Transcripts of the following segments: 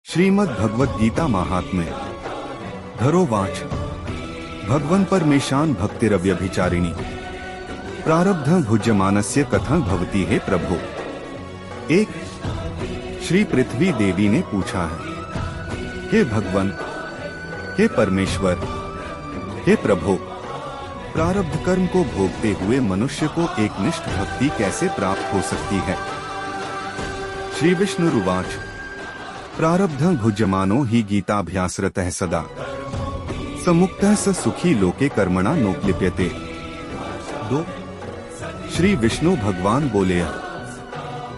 श्रीमद् भगवत गीता महात्म्य धरोवाच भगवन् परमेशान भक्तिरव्यभिचारिणी प्रारब्ध भुज्यमानस्य कथं भवति हे प्रभो। एक श्री पृथ्वी देवी ने पूछा है, हे भगवान, हे परमेश्वर, हे प्रभो, प्रारब्ध कर्म को भोगते हुए मनुष्य को एकनिष्ठ भक्ति कैसे प्राप्त हो सकती है। श्री विष्णुरुवाच प्रारब्धं भुज्यमानो हि गीताभ्यासरतः सदा समुक्तः स सुखी लोके कर्मणा नोक्लिप्यते। 2 श्री विष्णु भगवान बोले,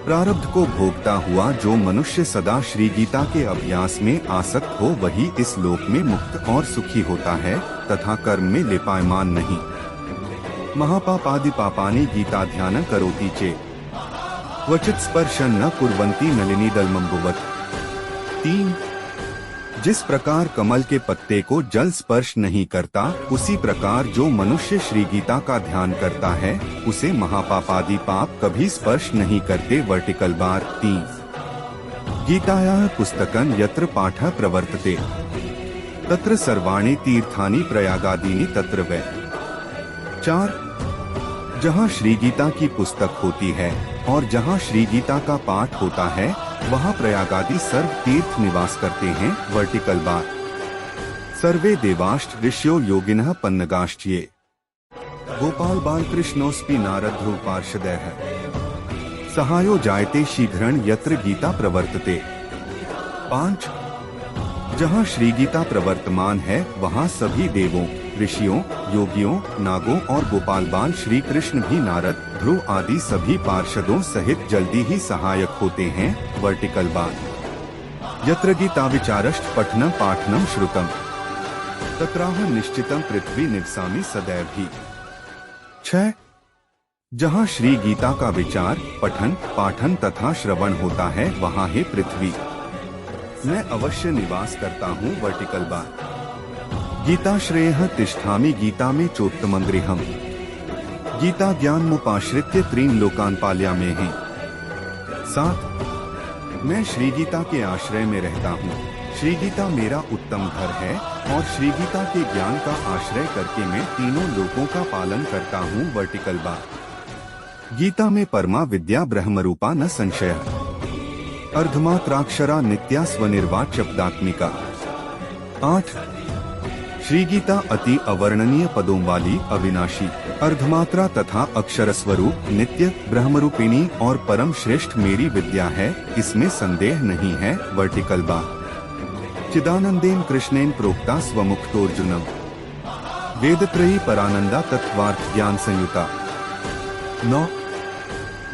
प्रारब्ध को भोगता हुआ जो मनुष्य सदा श्री गीता के अभ्यास में आसक्त हो वही इस लोक में मुक्त और सुखी होता है तथा कर्म में लिपायमान नहीं। महापापादि पापानि गीता ध्यान करोति चेत् क्वचित् स्पर्शं न कुर्वन्ति नलिनी दलमम्बुवत्। 3 जिस प्रकार कमल के पत्ते को जल स्पर्श नहीं करता, उसी प्रकार जो मनुष्य श्री गीता का ध्यान करता है उसे महापापादि पाप कभी स्पर्श नहीं करते। वर्टिकल बार 3 गीतायाः पुस्तकं यत्र पाठः प्रवर्तते तत्र सर्वाणि तीर्थानि प्रयागादीनि तत्र वै। 4 जहाँ श्री गीता की पुस्तक होती है और जहाँ श्री गीता का पाठ होता है वहाँ प्रयागादि सर्व तीर्थ निवास करते हैं। वर्टिकल बार सर्वे देवाश्च ऋषयो योगिनः पन्नगाश्च्ये गोपाल बालकृष्णोऽस्पि नारद ध्रुव पार्षदः सहायो जायते शीघ्रं यत्र गीता प्रवर्तते। 5 जहाँ श्री गीता प्रवर्तमान है वहाँ सभी देवों, ऋषियों, योगियों, नागों और गोपाल बाल श्री कृष्ण भी नारद, ध्रुव आदि सभी पार्षदों सहित जल्दी ही सहायक होते हैं। वर्टिकल बार यत्र गीता विचारश्च पठनं पाठनं श्रुतम् तत्राह निश्चितं पृथ्वी निवसामि सदैव ही। 6 जहाँ श्री गीता का विचार, पठन, पाठन तथा श्रवण होता है वहाँ है पृथ्वी, मैं अवश्य निवास करता हूँ। वर्टिकल बार गीता श्रेयः तिष्ठामि गीता में चोत्तमं गृहम् गीता ज्ञानमुपाश्रित्य त्रीन् लोकान् पालयाम्यहम्। 7 मैं श्री गीता के आश्रय में रहता हूँ, श्री गीता मेरा उत्तम घर है और श्री गीता के ज्ञान का आश्रय करके मैं तीनों लोकों का पालन करता हूँ। वर्टिकल बार गीता में परमा विद्या ब्रह्मरूपा न संशयः अर्धमात्राक्षरा नित्या स्वनिर्वाच शब्दात्मिका। 8 श्री गीता अति अवर्णनीय पदों वाली, अविनाशी, अर्धमात्रा तथा अक्षर स्वरूप, नित्य, ब्रह्मरूपिणी और परम श्रेष्ठ मेरी विद्या है, इसमें संदेह नहीं है। वर्टिकल बार चिदानंदेन कृष्णेन प्रोक्ता स्वमुक्तोर्जुनम वेदत्रयी परानंदा तत्वार्थ ज्ञान संयुता। 9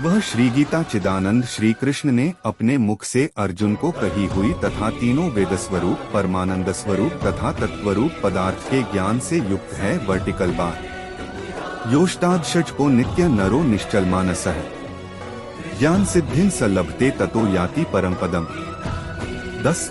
वह श्री गीता चिदानंद श्री कृष्ण ने अपने मुख से अर्जुन को कही हुई तथा तीनों वेद स्वरूप, परमानंद स्वरूप तथा तत्वरूप पदार्थ के ज्ञान से युक्त है। वर्टिकल बार योष्टाद षट्को नित्य नरो निश्चल मानसः ज्ञान सिद्धिं स लभते ततो याति परम पदम। 10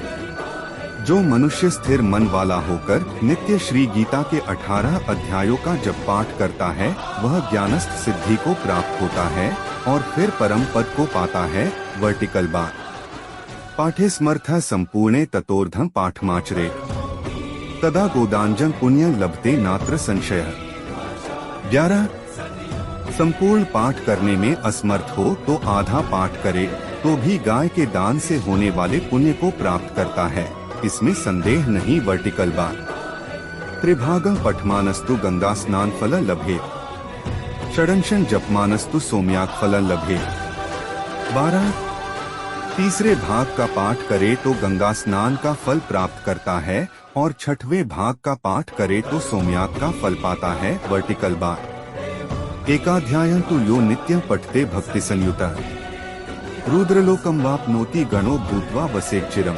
जो मनुष्य स्थिर मन वाला होकर नित्य श्री गीता के 18 अध्यायों का जब पाठ करता है वह ज्ञानस्थ सिद्धि को प्राप्त होता है और फिर परम पद को पाता है। वर्टिकल बार पाठे स्मर्थः संपूर्णे ततोर्धं पाठमाचरे तदा गोदांजं पुण्यं लभते नात्र संशयः। 11 संपूर्ण पाठ करने में असमर्थ हो तो आधा पाठ करे तो भी गाय के दान से होने वाले पुण्य को प्राप्त करता है, इसमें संदेह नहीं। वर्टिकल बार त्रिभागं पठमानस्तु गंगा स्नान फल लभेत षडंशं जपमानस्तु सोम्याग फलं लभेत। 12 तीसरे भाग का पाठ करे तो गंगा स्नान का फल प्राप्त करता है और छठवें भाग का पाठ करे तो सोम्याग का फल पाता है। वर्टिकल बार एकाध्यायं तु यो नित्यं पठते भक्ति संयुतः रुद्रलोकं वाप्नोति गणो भूत्वा वसेत् चिरम्।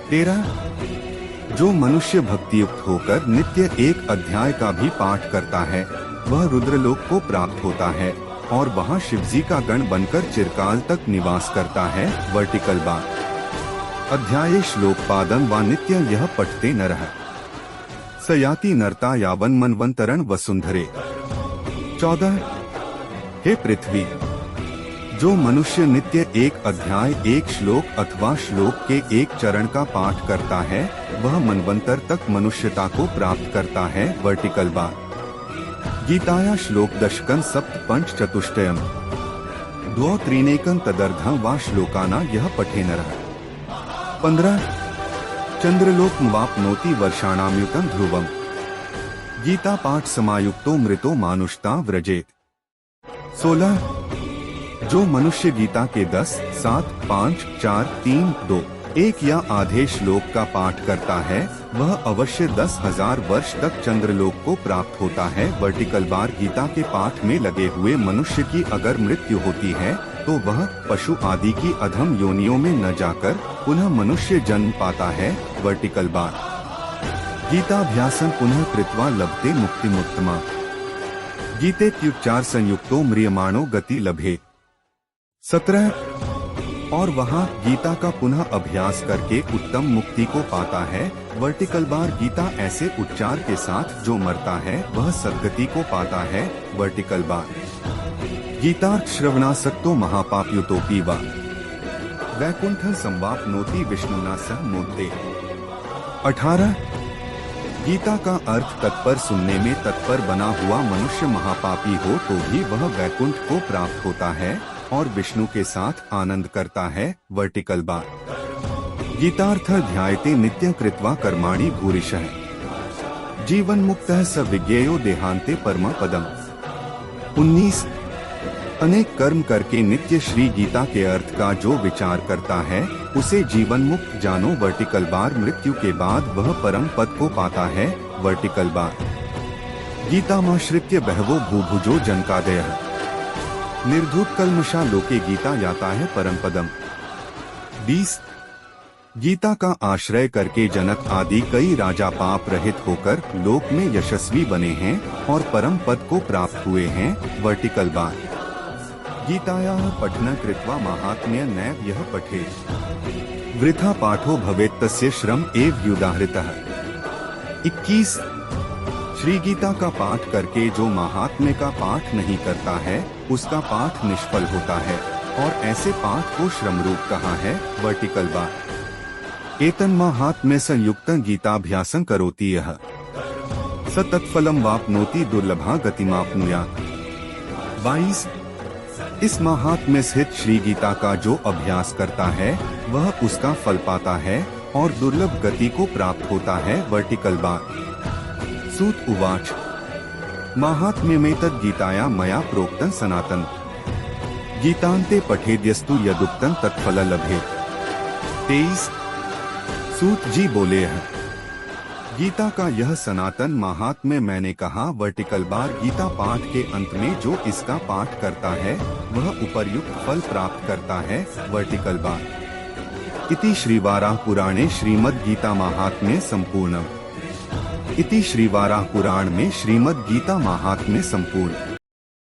13 जो मनुष्य भक्तियुक्त होकर नित्य एक अध्याय का भी पाठ करता है वह रुद्रलोक को प्राप्त होता है और वहाँ शिवजी का गण बनकर चिरकाल तक निवास करता है। वर्टिकल बार अध्याये श्लोकपादं वा नित्यं यः पठते नरः स याति नरता यावन् मन्वन्तरं वसुन्धरे। 14 हे पृथ्वी, जो मनुष्य नित्य एक अध्याय, एक श्लोक अथवा श्लोक के एक चरण का पाठ करता है वह मनवंतर तक मनुष्यता को प्राप्त करता है। वर्टिकल बार गीताया श्लोक दशकं सप्त पंच चतुष्टयम् द्वौ त्रीनेकं तदर्धं वा श्लोकाना यह पठेनरः 15 चंद्रलोकमवाप्नोति वर्षाणाम्युतं ध्रुवम् गीता पाठ समायुक्तो मृतो मानुषता व्रजेत। 16 जो मनुष्य गीता के 10, 7, 5, 4, 3, 2, 1 या आधे श्लोक का पाठ करता है वह अवश्य 10,000 वर्ष तक चंद्रलोक को प्राप्त होता है। वर्टिकल बार गीता के पाठ में लगे हुए मनुष्य की अगर मृत्यु होती है तो वह पशु आदि की अधम योनियों में न जाकर पुनः मनुष्य जन्म पाता है। वर्टिकल बार गीताभ्यासं पुनः कृत्वा लभते मुक्तिमुत्तमा गीतेत्युच्चार संयुक्तो म्रियमाणो गति लभे। 17 और वहाँ गीता का पुनः अभ्यास करके उत्तम मुक्ति को पाता है। वर्टिकल बार गीता ऐसे उच्चार के साथ जो मरता है वह सद्गति को पाता है। वर्टिकल बार गीतार्थ श्रवणासक्तो महापापयुतोपि वा वैकुंठं संवाप्नोति विष्णुना सह मोदते। 18 गीता का अर्थ तत्पर सुनने में तत्पर बना हुआ मनुष्य महापापी हो तो भी वह वैकुंठ को प्राप्त होता है और विष्णु के साथ आनंद करता है। वर्टिकल बार गीतार्थ ध्यायते नित्यं कृत्वा कर्माणि भूरिशः जीवन मुक्तः स विज्ञेयो देहांते परम पदम। 19 अनेक कर्म करके नित्य श्री गीता के अर्थ का जो विचार करता है उसे जीवन मुक्त जानो। वर्टिकल बार मृत्यु के बाद वह परम पद को पाता है। वर्टिकल बार गीतामाश्रित्य बहवो भूभुजो जनकादयः निर्धूत कल्मषा लोके गीता याता है परम पदम। 20 गीता का आश्रय करके जनक आदि कई राजा पाप रहित होकर लोक में यशस्वी बने हैं और परम पद को प्राप्त हुए हैं। वर्टिकल बार गीतायाः पठनं कृत्वा माहात्म्य नैव यः पठेत् वृथा पाठो भवेत् तस्य श्रम एव युदाहृतः। 21 श्री गीता का पाठ करके जो महात्म्य का पाठ नहीं करता है उसका पाठ निष्फल होता है और ऐसे पाठ को श्रम रूप कहा है। वर्टिकल बार एतन् महात्म्य संयुक्तं गीताभ्यासं करोति यः स तत्फलं वाप्नोति दुर्लभा गतिमाप्नुयात्। 22 इस महात्म्य स्थित श्री गीता का जो अभ्यास करता है वह उसका फल पाता है और दुर्लभ गति को प्राप्त होता है। वर्टिकल बार सूत उवाच माहात्म्यमेतद् गीताया मया प्रोक्तं सनातन गीतान्ते पठेद्यस्तु यदुक्तं तत्फल लभेत्। 23 सूत जी बोले हैं गीता का यह सनातन महात्म्य मैंने कहा। वर्टिकल बार गीता पाठ के अंत में जो इसका पाठ करता है वह उपर्युक्त फल प्राप्त करता है। वर्टिकल बार इति श्रीवाराह पुराणे श्रीमद् गीता महात्म्य संपूर्णम्। इति श्रीवाराह पुराण में श्रीमद् गीता महात्म्य संपूर्ण।